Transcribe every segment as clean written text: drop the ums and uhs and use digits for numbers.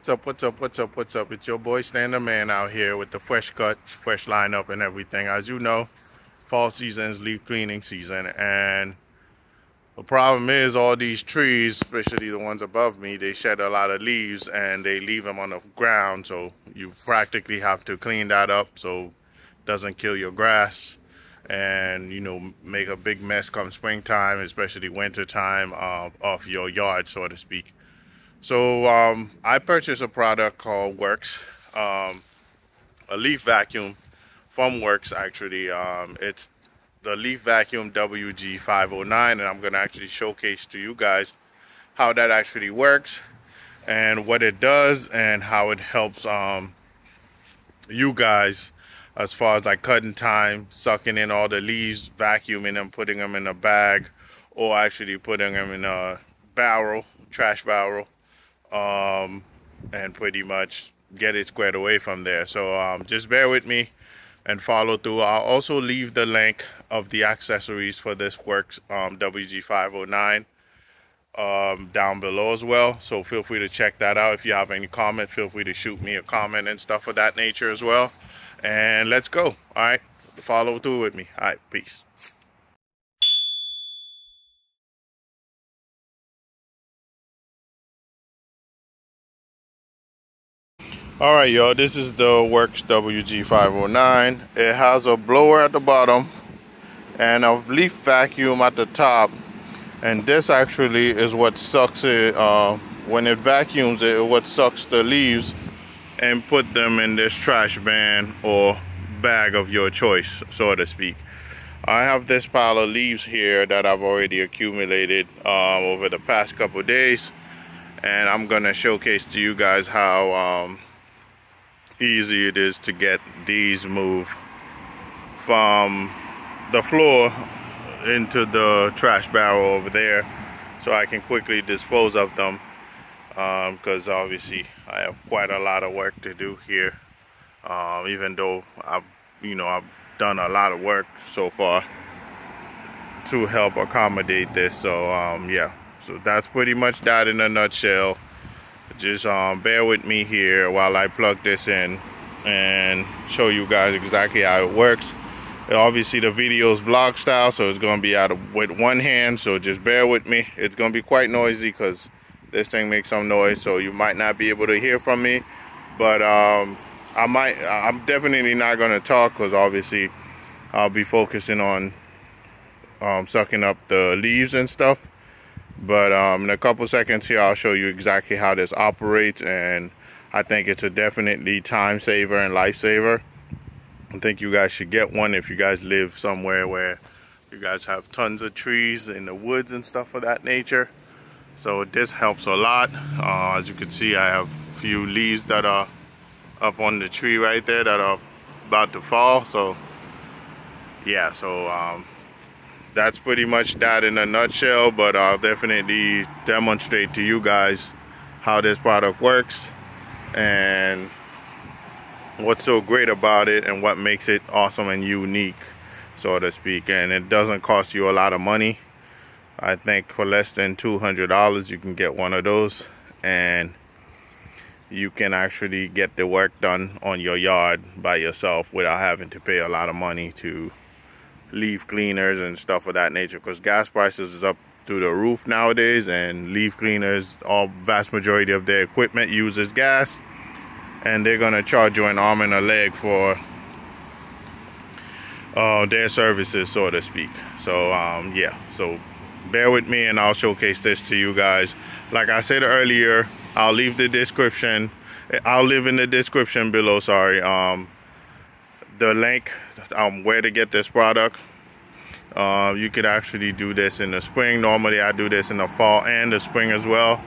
What's up? It's your boy Standard Man out here with the fresh cut, fresh lineup and everything. As you know, fall season is leaf cleaning season, and the problem is all these trees, especially the ones above me, they shed a lot of leaves and they leave them on the ground, so you practically have to clean that up so it doesn't kill your grass and, you know, make a big mess come springtime, especially winter time, off your yard, so to speak. So I purchased a product called Worx, a leaf vacuum from Worx actually. It's the leaf vacuum WG509, and I'm going to actually showcase to you guys how that actually works and what it does and how it helps you guys as far as like cutting time, sucking in all the leaves, vacuuming them, putting them in a bag, or actually putting them in a barrel, trash barrel, and pretty much get it squared away from there. So just bear with me and follow through. I'll also leave the link of the accessories for this Worx WG509 down below as well, so feel free to check that out. If you have any comment, feel free to shoot me a comment and stuff of that nature as well. And let's go. All right, follow through with me. All right, peace. All right, y'all, this is the Worx WG509. It has a blower at the bottom and a leaf vacuum at the top, and this actually is what sucks it. When it vacuums it, what sucks the leaves and put them in this trash bin or bag of your choice, so to speak. I have this pile of leaves here that I've already accumulated over the past couple days, and I'm gonna showcase to you guys how easy it is to get these moved from the floor into the trash barrel over there, so I can quickly dispose of them, because obviously I have quite a lot of work to do here, even though I've done a lot of work so far to help accommodate this. So yeah, so that's pretty much that in a nutshell. Just bear with me here while I plug this in and show you guys exactly how it works. Obviously the video is vlog style, so it's going to be with one hand, so just bear with me. It's going to be quite noisy because this thing makes some noise, so you might not be able to hear from me, but I'm definitely not going to talk because obviously I'll be focusing on sucking up the leaves and stuff. But in a couple seconds here I'll show you exactly how this operates, and I think it's a definitely time saver and life saver. I think you guys should get one if you guys live somewhere where you guys have tons of trees in the woods and stuff of that nature. So this helps a lot. As you can see, I have a few leaves that are up on the tree right there that are about to fall. So yeah, so that's pretty much that in a nutshell, but I'll definitely demonstrate to you guys how this product works and what's so great about it and what makes it awesome and unique, so to speak. And it doesn't cost you a lot of money. I think for less than $200 you can get one of those, and you can actually get the work done on your yard by yourself without having to pay a lot of money to leaf cleaners and stuff of that nature, because gas prices is up through the roof nowadays, and leaf cleaners, vast majority of their equipment uses gas, and they're gonna charge you an arm and a leg for their services, so to speak. So yeah, so bear with me and I'll showcase this to you guys. Like I said earlier, I'll leave in the description below, sorry, the link where to get this product. You could actually do this in the spring. Normally I do this in the fall and the spring as well.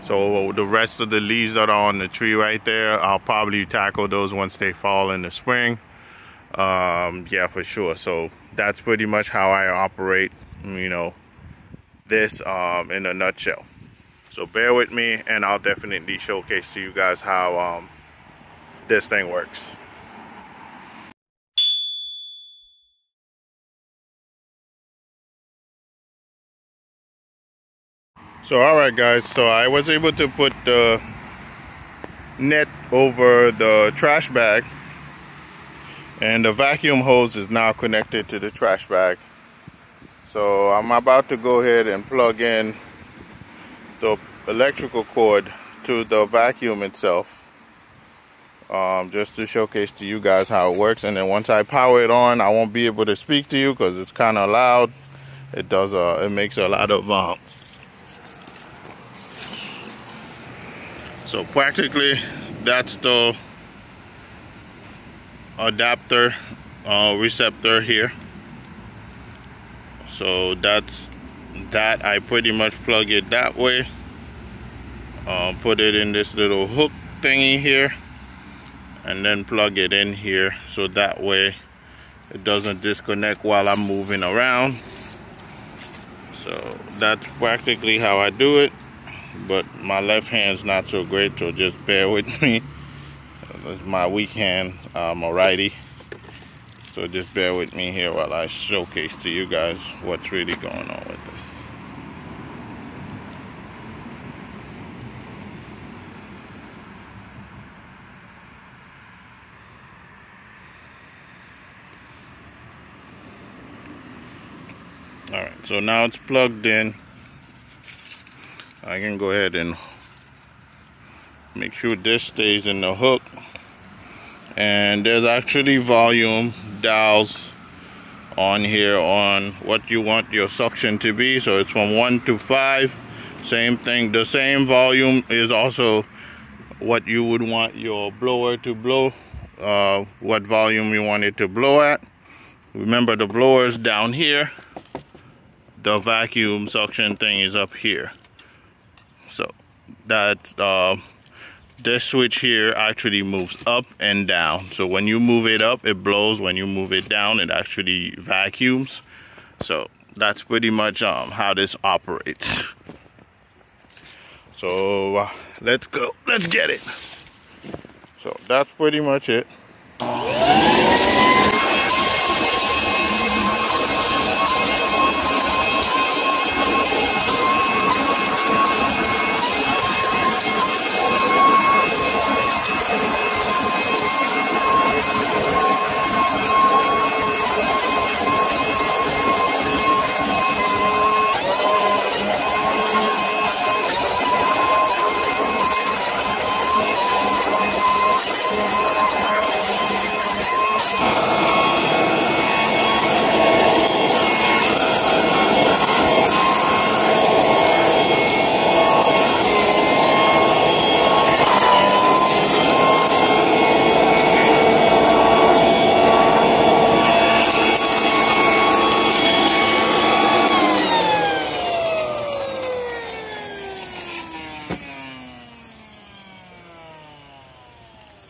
So the rest of the leaves that are on the tree right there, I'll probably tackle those once they fall in the spring. Yeah, for sure. So that's pretty much how I operate, you know, this in a nutshell. So bear with me and I'll definitely showcase to you guys how this thing works. So alright guys, so I was able to put the net over the trash bag, and the vacuum hose is now connected to the trash bag. So I'm about to go ahead and plug in the electrical cord to the vacuum itself, just to showcase to you guys how it works. And then once I power it on, I won't be able to speak to you because it's kind of loud. It makes a lot of so practically that's the adapter receptor here. So that's that. I pretty much plug it that way, put it in this little hook thingy here, and then plug it in here, so that way it doesn't disconnect while I'm moving around. So that's practically how I do it, but my left hand's not so great, so just bear with me. It's my weak hand. I'm a righty, so just bear with me here while I showcase to you guys what's really going on with this. Alright, so now it's plugged in. I can go ahead and make sure this stays in the hook. And there's actually volume dials on here on what you want your suction to be. So it's from 1 to 5. Same thing. The same volume is also what you would want your blower to blow, what volume you want it to blow at. Remember, the blower is down here. The vacuum suction thing is up here. So that this switch here actually moves up and down. So when you move it up, it blows. When you move it down, it actually vacuums. So that's pretty much how this operates. So let's go. Let's get it. So that's pretty much it.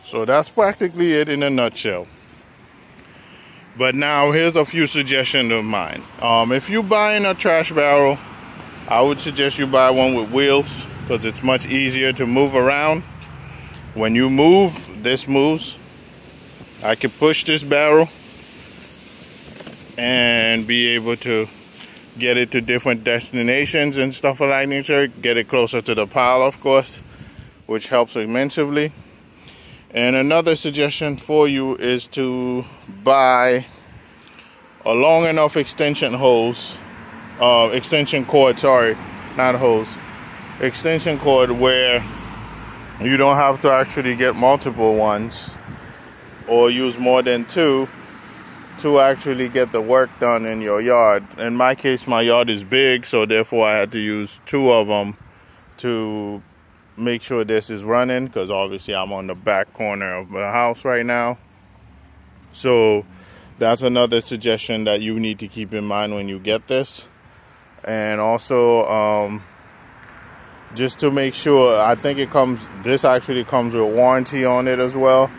So that's practically it in a nutshell. But now here's a few suggestions of mine. If you're buying a trash barrel, I would suggest you buy one with wheels, because it's much easier to move around. When you move, this moves. I can push this barrel and be able to get it to different destinations and stuff of that nature. Get it closer to the pile, of course, which helps immensely. And another suggestion for you is to buy a long enough extension cord, sorry, not hose, extension cord, where you don't have to actually get multiple ones or use more than 2 to actually get the work done in your yard. In my case, my yard is big, so therefore I had to use 2 of them to make sure this is running, because obviously I'm on the back corner of the house right now. So that's another suggestion that you need to keep in mind when you get this. And also just to make sure, I think this actually comes with warranty on it as well.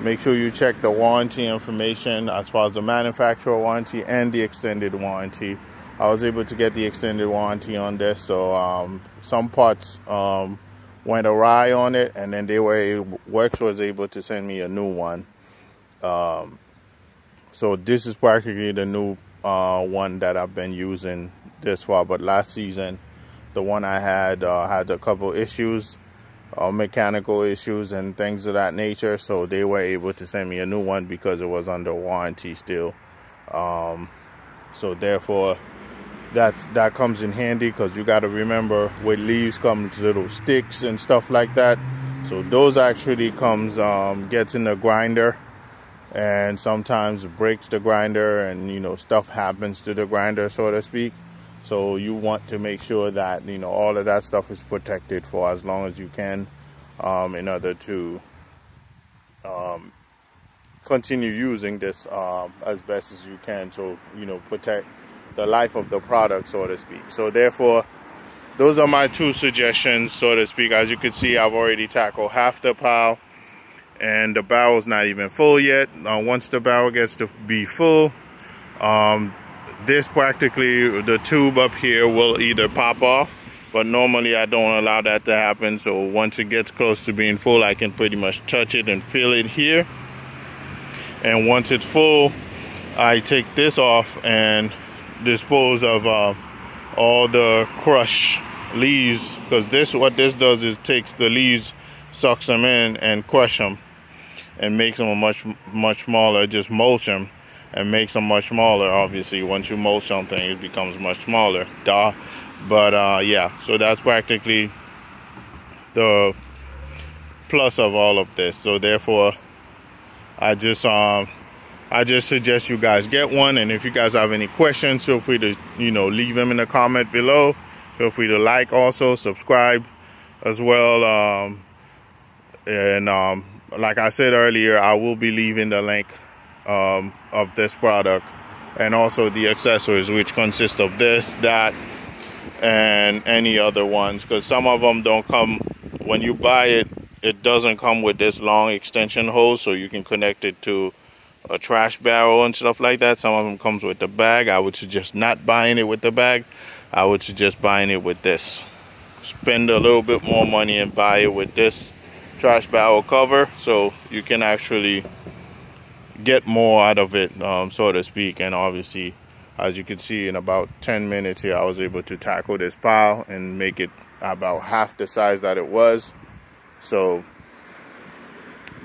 Make sure you check the warranty information as far as the manufacturer warranty and the extended warranty. I was able to get the extended warranty on this, so some parts went awry on it, and then Worx was able to send me a new one. So this is practically the new one that I've been using this far. But last season, the one I had had a couple issues, mechanical issues and things of that nature, so they were able to send me a new one because it was under warranty still. So therefore that comes in handy, because you got to remember with leaves comes little sticks and stuff like that. So those actually comes gets in the grinder, and sometimes breaks the grinder, and you know, stuff happens to the grinder, so to speak. So you want to make sure that, you know, all of that stuff is protected for as long as you can, in order to continue using this as best as you can, so you know, protect the life of the product, so to speak. So therefore, those are my two suggestions, so to speak. As you can see, I've already tackled half the pile, and the barrel's not even full yet. Once the barrel gets to be full, this practically, the tube up here will either pop off, but normally I don't allow that to happen. So once it gets close to being full, I can pretty much touch it and fill it here. And once it's full, I take this off and dispose of all the crushed leaves, because what this does is takes the leaves, sucks them in and crush them and makes them much smaller. Just mulch them and makes them much smaller. Obviously once you mulch something, it becomes much smaller, but yeah, so that's practically the plus of all of this. So therefore, I just suggest you guys get one. And if you guys have any questions, feel free to, you know, leave them in the comment below. Feel free to like, also subscribe as well. Like I said earlier, I will be leaving the link of this product and also the accessories, which consist of this, that, and any other ones, because some of them don't come when you buy it. It doesn't come with this long extension hose, so you can connect it to a trash barrel and stuff like that. Some of them comes with the bag. I would suggest not buying it with the bag. I would suggest buying it with this. Spend a little bit more money and buy it with this trash barrel cover, so you can actually get more out of it, so to speak. And obviously, as you can see, in about 10 minutes here, I was able to tackle this pile and make it about half the size that it was. So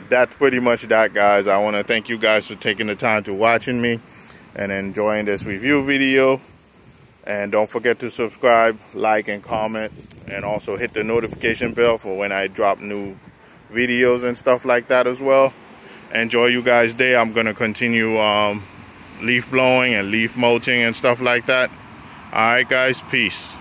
that's pretty much that, guys. I want to thank you guys for taking the time to watching me and enjoying this review video. And don't forget to subscribe, like, and comment, and also hit the notification bell for when I drop new videos and stuff like that as well. Enjoy you guys' day. I'm gonna continue leaf blowing and leaf mulching and stuff like that. All right, guys, peace.